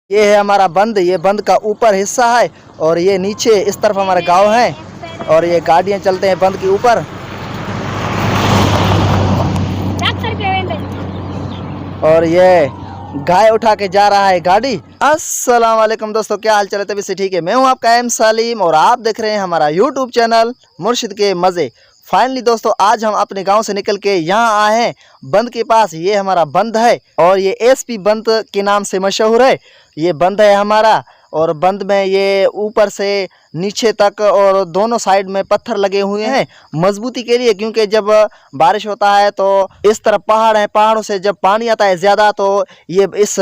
ये है हमारा बंद, ये बंद का ऊपर हिस्सा है और ये नीचे इस तरफ हमारा गांव है और ये गाड़ियां चलते हैं बंद के ऊपर। और ये गाय उठा के जा रहा है गाड़ी। अस्सलाम वालेकुम दोस्तों, क्या हाल चाल है? तभी से ठीक है। मैं हूं आपका एम सलीम और आप देख रहे हैं हमारा यूट्यूब चैनल मुर्शिद के मज़े। फाइनली दोस्तों आज हम अपने गांव से निकल के यहाँ आए हैं बंद के पास। ये हमारा बंद है और ये एसपी बंद के नाम से मशहूर है। ये बंद है हमारा और बंद में ये ऊपर से नीचे तक और दोनों साइड में पत्थर लगे हुए हैं मजबूती के लिए, क्योंकि जब बारिश होता है तो इस तरफ पहाड़ है, पहाड़ों से जब पानी आता है ज़्यादा तो ये इस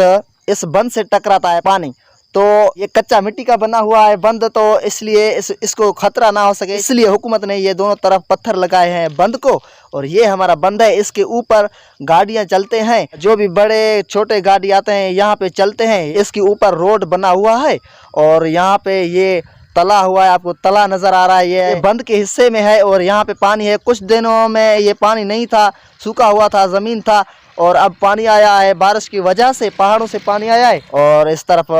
बंद से टकराता है पानी। तो ये कच्चा मिट्टी का बना हुआ है बंद, तो इसलिए इसको खतरा ना हो सके इसलिए हुकूमत ने ये दोनों तरफ पत्थर लगाए हैं बंद को। और ये हमारा बंद है, इसके ऊपर गाड़ियां चलते हैं, जो भी बड़े छोटे गाड़ी आते हैं यहाँ पे चलते हैं। इसके ऊपर रोड बना हुआ है और यहाँ पे ये तला हुआ है, आपको तला नज़र आ रहा है, ये बंद के हिस्से में है और यहाँ पे पानी है। कुछ दिनों में ये पानी नहीं था, सूखा हुआ था, ज़मीन था और अब पानी आया है बारिश की वजह से, पहाड़ों से पानी आया है। और इस तरफ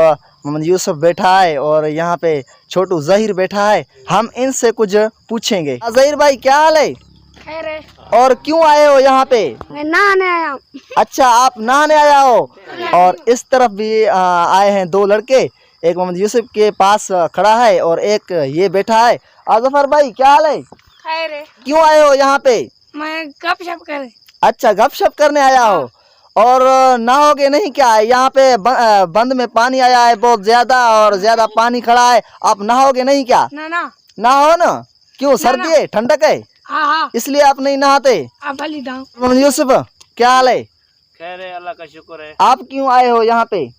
मोहम्मद यूसुफ बैठा है और यहाँ पे छोटू ज़हीर बैठा है। हम इनसे कुछ पूछेंगे। ज़हीर भाई क्या हाल है? खैर है। और क्यों आए हो यहाँ पे? मैं नहाने आया हूँ। अच्छा आप नहाने आया हो। और इस तरफ भी आए हैं दो लड़के, एक मोहम्मद यूसुफ के पास खड़ा है और एक ये बैठा है। जफर भाई क्या हाल है? खैर है। क्यों आए हो यहाँ पे? मैं गपशप कर। अच्छा गपशप करने आया हो। और नहाओगे नहीं क्या? यहाँ पे बंद में पानी आया है बहुत ज्यादा और ज्यादा पानी खड़ा है, आप नहाओगे नहीं क्या? ना ना नहाओ ना। क्यों? सर्दी है, ठंडक है, हाँ हाँ इसलिए आप नहीं नहाते? आप भली दाऊं। मोहम्मद यूसुफ क्या हाल है? खैर है, अल्लाह का शुक्र है। आप क्यों आए हो यहाँ पे?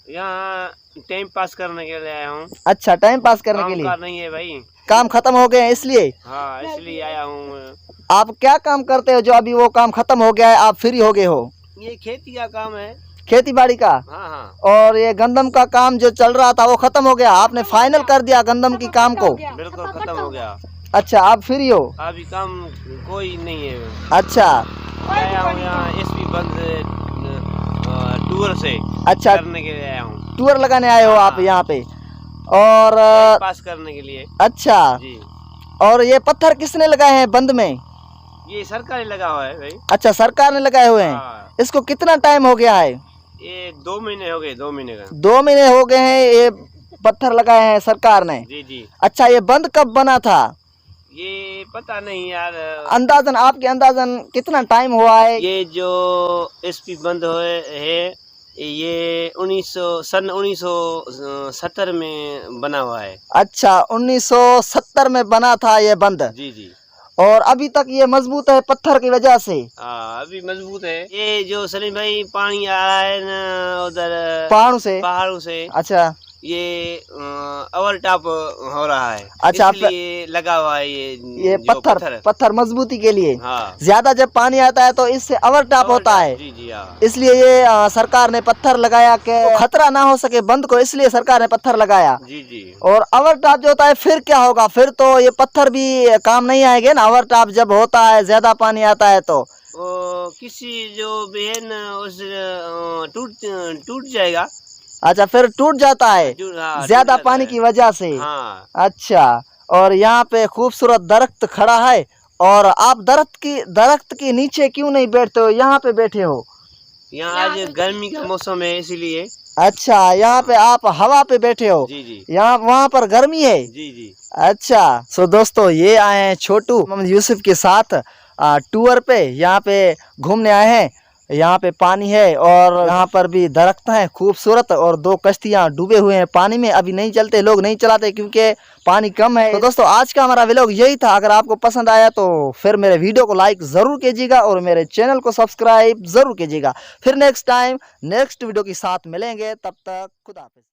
यहाँ टाइम पास करने के लिए आया हूँ। अच्छा टाइम पास करने के काम लिए? कार नहीं है भाई, काम खत्म हो गए हैं इसलिए? हाँ इसलिए आया हूँ। आप क्या काम करते हो जो अभी वो काम खत्म हो गया है, आप फ्री हो गए हो? ये खेती का काम है। खेती बाड़ी का? हाँ हाँ और ये गंदम का काम जो चल रहा था वो खत्म हो गया, आपने फाइनल कर दिया गंदम की काम को? बिल्कुल खत्म हो गया। अच्छा आप फ्री हो? अभी काम कोई नहीं है। अच्छा आया हूँ यहाँ एसपी बंद टूर से अच्छा करने के लिए आया हूँ। टूर लगाने आए हो आप यहाँ पे? और टाइम पास करने के लिए अच्छा जी। और ये पत्थर किसने लगाए हैं बंद में? ये सरकारी लगा हुआ है भाई। अच्छा सरकार ने लगाए हुए हैं। हाँ। इसको कितना टाइम हो गया है? ये 2 महीने हो गए, 2 महीने का। 2 महीने हो गए हैं ये पत्थर लगाए हैं सरकार ने? जी जी। अच्छा ये बंद कब बना था? ये पता नहीं यार, अंदाजन आपके अंदाजन कितना टाइम हुआ है? ये जो एसपी बंद हुए है ये 1970 में बना हुआ है। अच्छा 1970 में बना था ये बंद? जी जी। और अभी तक ये मजबूत है पत्थर की वजह से? अभी मजबूत है। ये जो सलीम भाई पानी आ रहा है ना उधर पहाड़ों से अच्छा ये ओवर टॉप हो रहा है। अच्छा इसलिए लगा हुआ है ये पत्थर मजबूती के लिए। हाँ। ज्यादा जब पानी आता है तो इससे ओवर टॉप होता है। जी जी हाँ। इसलिए ये सरकार ने पत्थर लगाया कि खतरा ना हो सके बंद को, इसलिए सरकार ने पत्थर लगाया। जी जी। और ओवर टॉप जो होता है फिर क्या होगा? फिर तो ये पत्थर भी काम नहीं आएंगे ना। ओवर टॉप जब होता है ज्यादा पानी आता है तो किसी जो भी है ना उस टूट जाएगा। अच्छा फिर टूट जाता है ज्यादा पानी की वजह से? हाँ। अच्छा और यहाँ पे खूबसूरत दरख्त खड़ा है और आप दरख्त के नीचे क्यों नहीं बैठते हो, यहाँ पे बैठे हो? यहाँ आज गर्मी का मौसम है इसलिए। अच्छा यहाँ पे आप हवा पे बैठे हो? जी जी। यहाँ वहाँ पर गर्मी है? जी जी। अच्छा सो दोस्तों ये आए हैं छोटू मोहम्मद यूसुफ के साथ टूर पे, यहाँ पे घूमने आए हैं। यहाँ पे पानी है और यहाँ पर भी दरख्त हैं खूबसूरत और 2 कश्तियाँ डूबे हुए हैं पानी में, अभी नहीं चलते, लोग नहीं चलाते क्योंकि पानी कम है। तो दोस्तों आज का हमारा व्लॉग यही था। अगर आपको पसंद आया तो फिर मेरे वीडियो को लाइक ज़रूर कीजिएगा और मेरे चैनल को सब्सक्राइब ज़रूर कीजिएगा। फिर नेक्स्ट टाइम नेक्स्ट वीडियो के साथ मिलेंगे, तब तक खुदा हाफिज़।